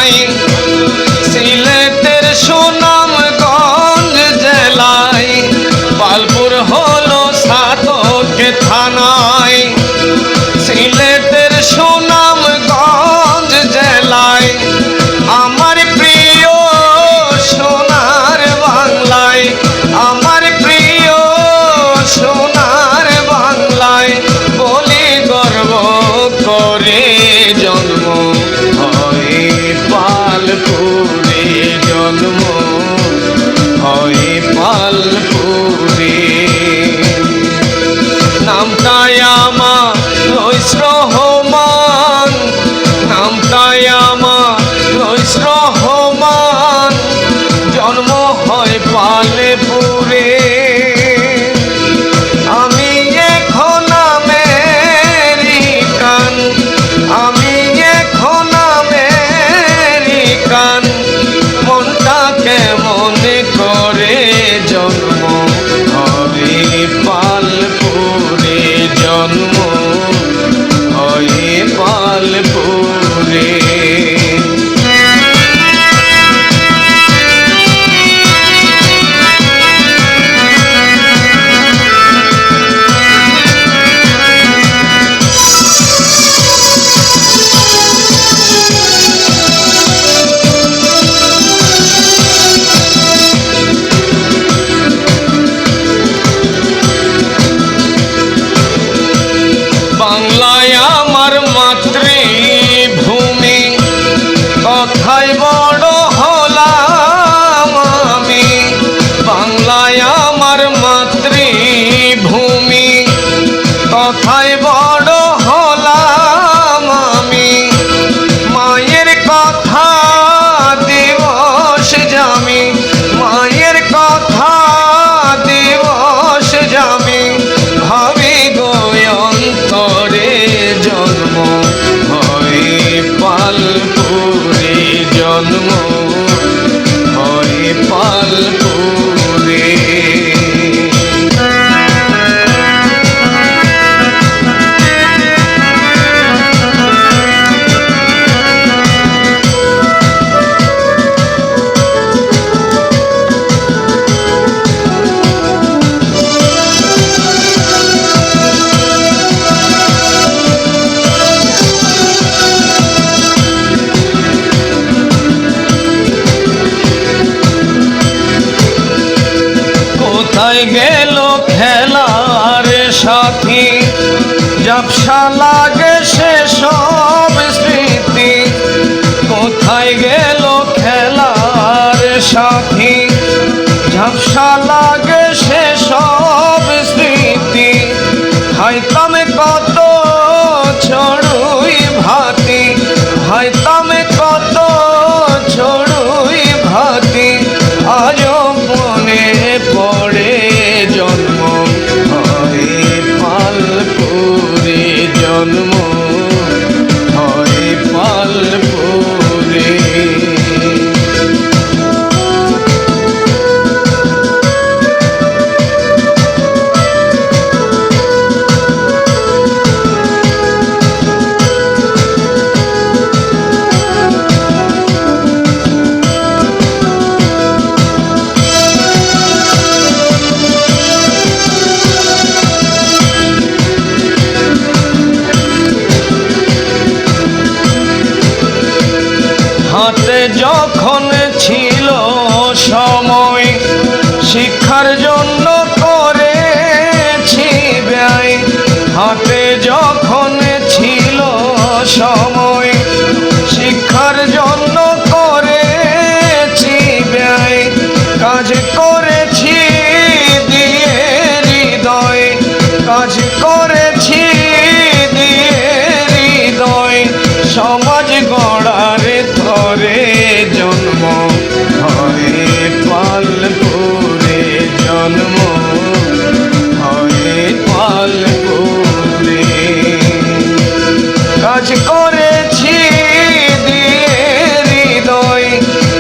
নাই। সিলেটের সুনামগঞ্জ জেলায় পালপুর হলো সাতকে থানায়। সিলেটের সুনামগঞ্জ জেলায় আমার প্রিয় সোনার বাংলায়, আমার প্রিয় সোনার বাংলায় বলি গর্ব করে জন্ম হয় পালপুরে, জন্ম হয় পালপুরে। নামটাই আমার রইস রহমান, নামটাই আমার রইস রহমান, জন্ম হয় পালপুরে। আমি এখন আমেরিকান, আমি এখন আমেরিকান, মনটা কেমন করে জন্ম হবে পালপুরে, জন্ম হয় পালপুরে। বাংলায় আমার মাতৃভূমি, কথায় বড় হলাম আমি। বাংলায় আমার মাতৃভূমি, কথায় বড় হলাম আমি। মায়ের কথা দিবস জামি, মায়ের কথা দিবস জামি, ভাবি গো অন্তরে জন্ম হয় পালপুরে, জন্ম হয় পালপুরে। কোথায় গেল খেলার সাথী, ঝাপসা লাগে সেসব স্মৃতি। কোথায় গেল খেলার সাথী, ঝাপসা লাগে সেসব স্মৃতি। খাইতাম কত ছড়ুই ভাতি, খাইতাম কত ছড়ুই ভাতি, আজও মনে পড়ে জন্ম হয় পালপুরে, জন্ম হয় পালপুরে। হাতে যখন ছিল সময়, শিক্ষার জন্য করেছি ব্যয়। হাতে যখন ছিল সময়, শিক্ষার জন্য করেছি ব্যয়। কাজ করেছি দিয়ে হৃদয়, কাজ করেছি দিয়ে হৃদয়, সমাজ গড়ার ধরে জন্ম হয় পালপুরে, জন্ম হয় পালপুরে। কাজ করেছি দিয়ে হৃদয়,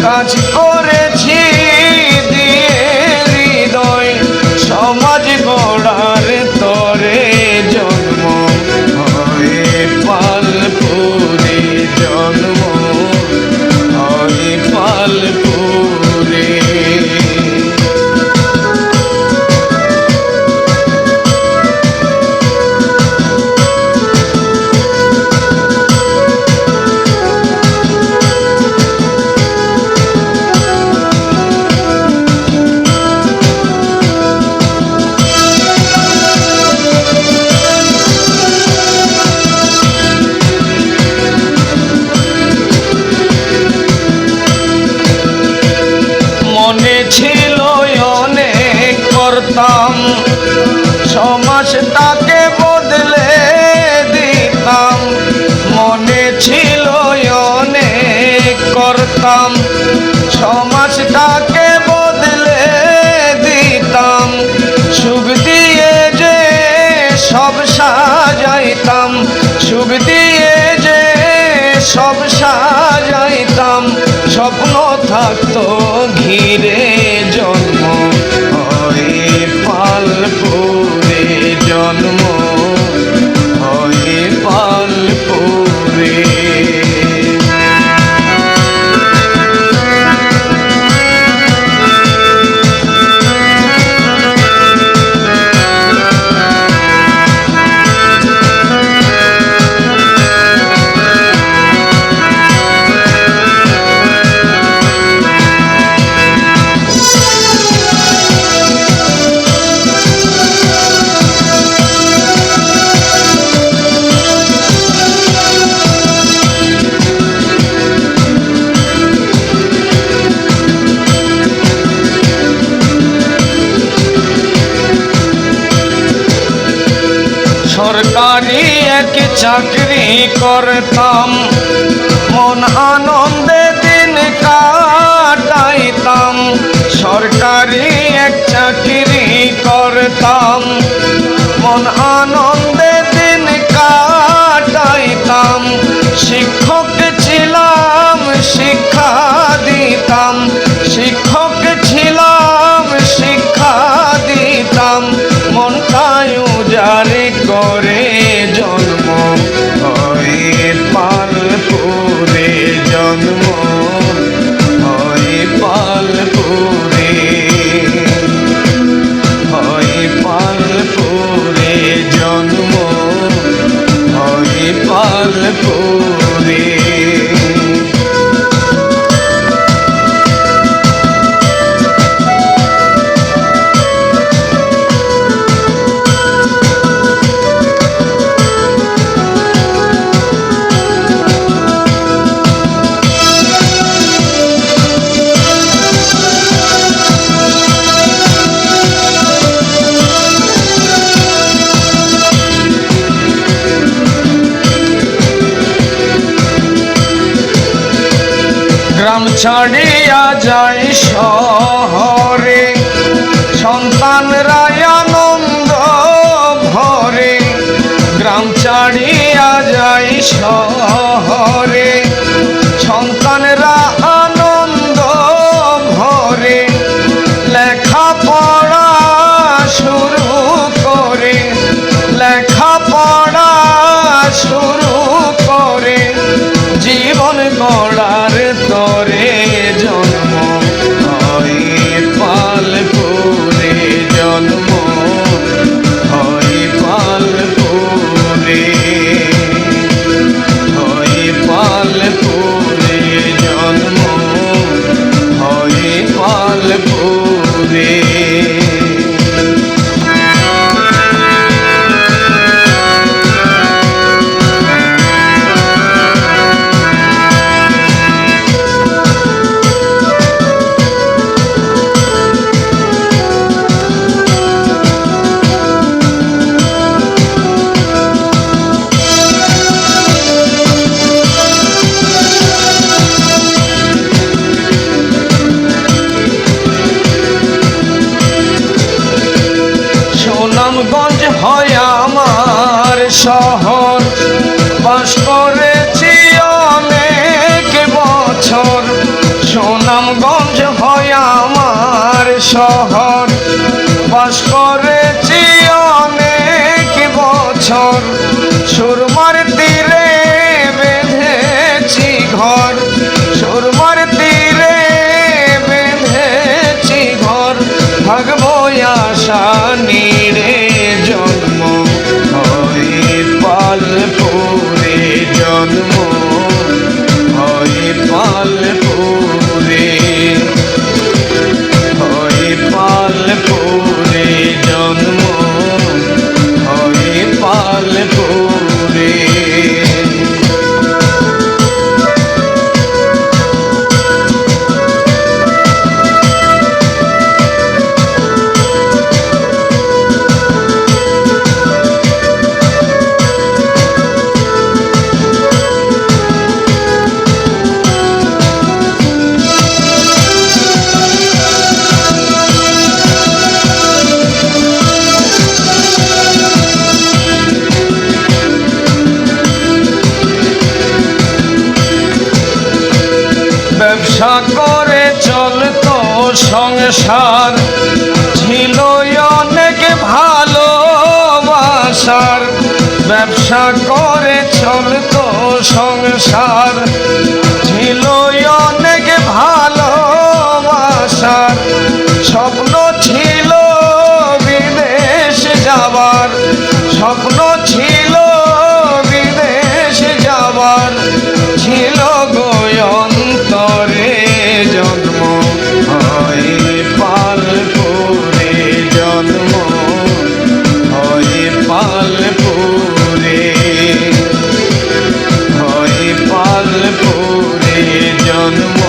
কাজ করেছি দিয়ে ছিল অনেক করতাম, সমাজটাকে বদলে দিতাম। মনে ছিল অনেক করতাম, সমাজটাকে বদলে দিতাম। সুখ দিয়ে যে সব সাজাইতাম, সুখ দিয়ে যে সব সাজাইতাম। স্বপ্ন থাকতো ঘিরে জন্ম হয়ে পালপুরে, জন্ম হয়ে পালপুরে। সরকারি এক চাকরি করতাম, মন আনন্দে দিন কাটাইতাম। সরকারি এক চাকরি করতাম, মন আনন্দে দিন কাটাইতাম। শিক্ষক ছিলাম শিক্ষা দিতাম, শিক্ষক ছিলাম শিক্ষা দিতাম। মনটাই উজাড় করে জন্ম হয়ে পালপুরে, জন্ম হয়ে পালপুরে, হয়ে পালপুরে, জন্ম হয়ে পালপুরে। গ্রাম ছাড়িয়া যায় শহরে, সন্তানরা আনন্দ ভরে। গ্রাম ছাড়িয়া যায় শহরে, সন্তানরা আনন্দ ভরে। লেখাপড়া শুরু করে, লেখাপড়া শুরু করে। জীবন গড়ার তরে জন্ম হয়ে পালপুরে, জন্ম হয়ে পালপুরে, হয়ে পালপুরে, জন্ম হয়ে পালপুরে। সুনামগঞ্জ হয় আমার শহর, বাস করেছি অনেক বছর। সুনামগঞ্জ হয় আমার শহর, বাস করেছি অনেক বছর। সুরমার তীরে বেঁধেছি ঘর, সুরমার তীরে বেঁধেছি ঘর। থাকবো আশা নিরে জন্ম হয়ে পালপুরে, জন্ম হয়ে পালপুরে, হয়ে পালপুরে। সংসার ছিল অনেক ভালোবাসার, ব্যবসা করে চলতো সংসার ছিল অনেক ভালোবাসার, স্বপ্ন ছিল বিদেশ যাবার, স্বপ্ন ছিল বিদেশ যাবার, ছিল গো অন্তরে জন্ম হয় পালপুরে, জন্ম হয় পালপুরে, হয় পালপুরে, জন্ম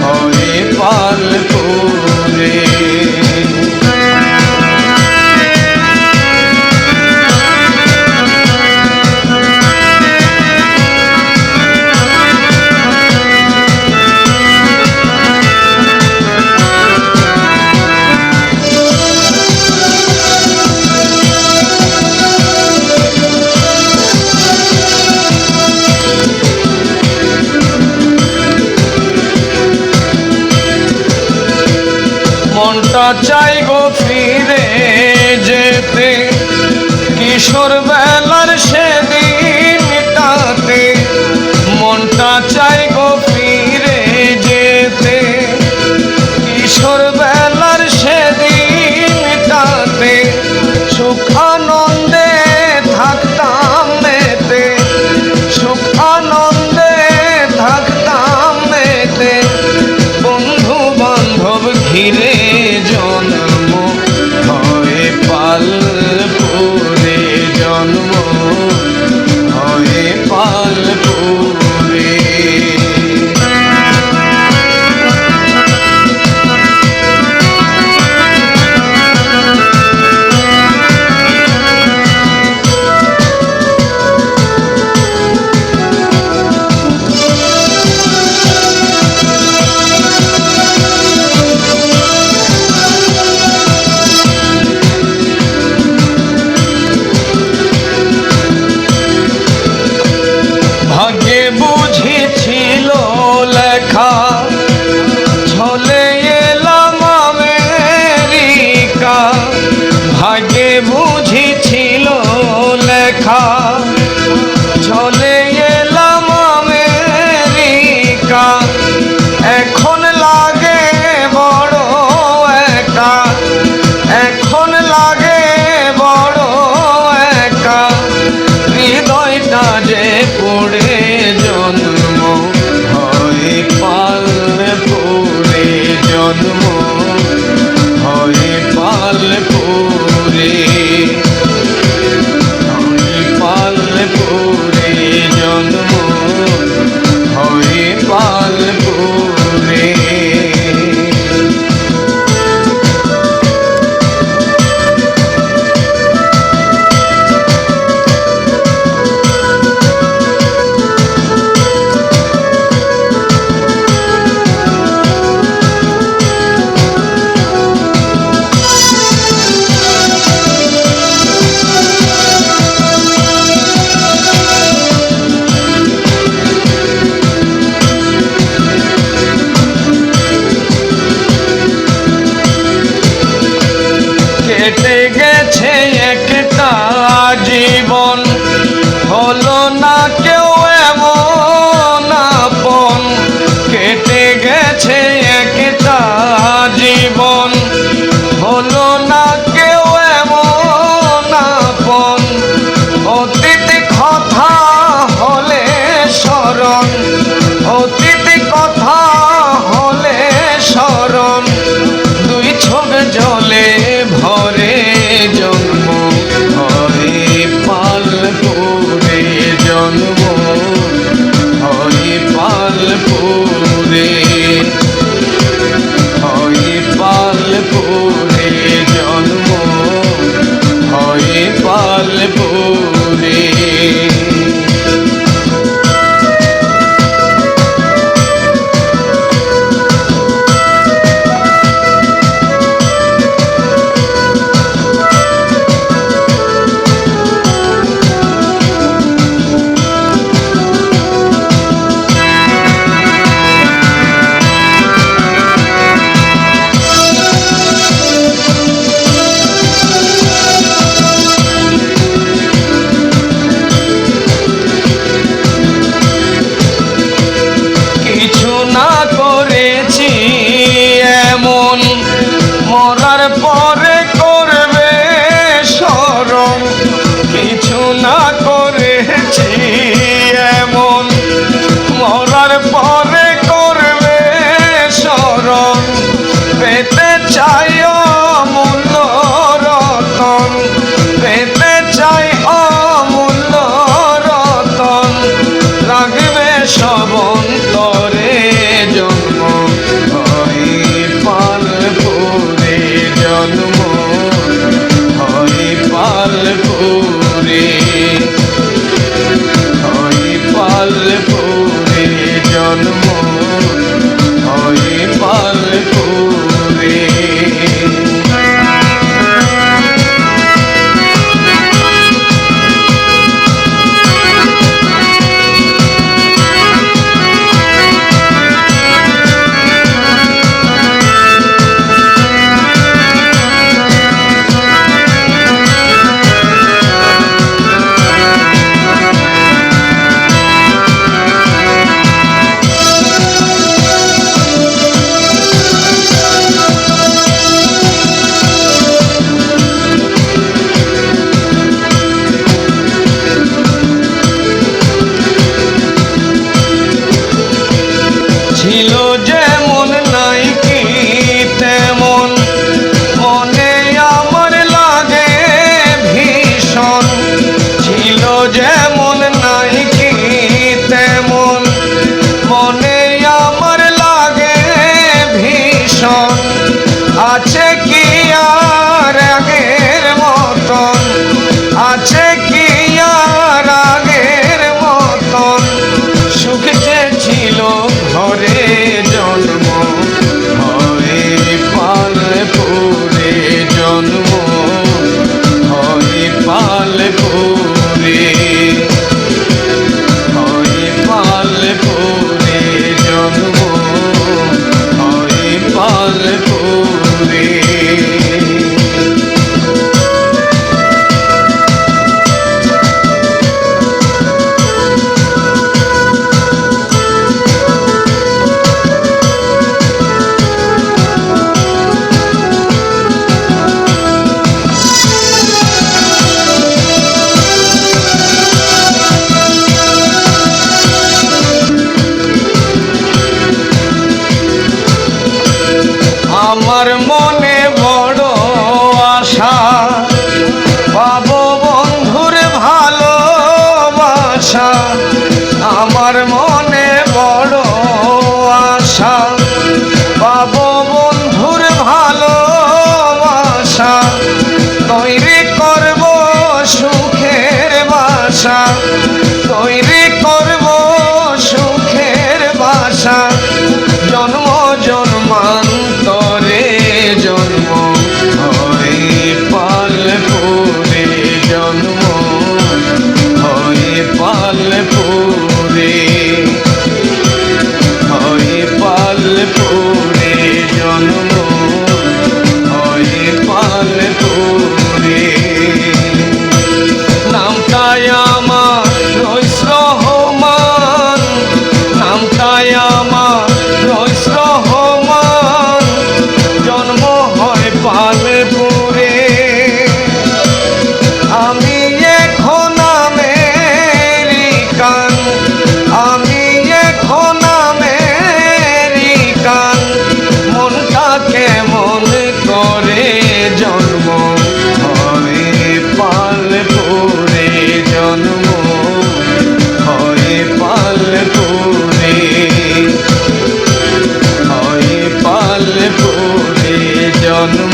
হয় পালপুরে। মনটা চাই গো ফিরে যেতে, কিশোর বেলার সেদিনটাতে, মনটা চাই গো ফিরে যেতে, কিশোর বেলার সেদিনটাতে, সুখানন্দে থাকতাম মেতে, সুখানন্দে থাকতাম মেতে, বন্ধু বান্ধব ঘিরে জন্ম হয় পালপুরে, জন্ম হয় পালপুরে। মরার পরে করবে স্মরণ, কিছু না করেছি এমন। মরার পরে করবে স্মরণ, পেতে চাই অমূল্য রতন, পেতে চাই অমূল্য রতন। রাখবে সব অন্তরে জন্ম হয় পালপুরে, জন্ম হয় পালপুরে, হয় পালপুরে, জন্ম হয় পালপুরে। ছিল যেমন নাই কি তেমন, মনে আমার লাগে ভীষণ। ছিল যেমন নাই কি তেমন, মনে আমার লাগে ভীষণ। আছে কি আর আগের মতন, আছে কি আর আগের মতন। সুখ যে ছিল ঘরে জন্ম হয় পালপুরে, জন্ম হয় পালপুরে, হয় পালপুরে, জন্ম হয় পালপুরে। আমার মনে বড় আশা, পাবো বন্ধুর ভালোবাসা। আমার মনে বড় আশা, পাবো বন্ধুর ভালোবাসা। তৈরি করব সুখের বাসা, তৈরি করব সুখের বাসা। জন্ম জন্মান্তরে জন্ম হয় পালপুরে, জন্ম হয় পালপুরে, হয় পালপুরে, জন্ম হয় পালপুরে। নামটাই আমার রইস রহমান, নামটাই আমার রইস রহমান। জন্ম হয় পালপুরে, আমি এখন আমেরিকান, আমি এখন আমেরিকান। মনটা কেমন করে জন্ম হয় পালপুরে, জন্ম হয় পালপুরে, হয় পালপুরে, জন্ম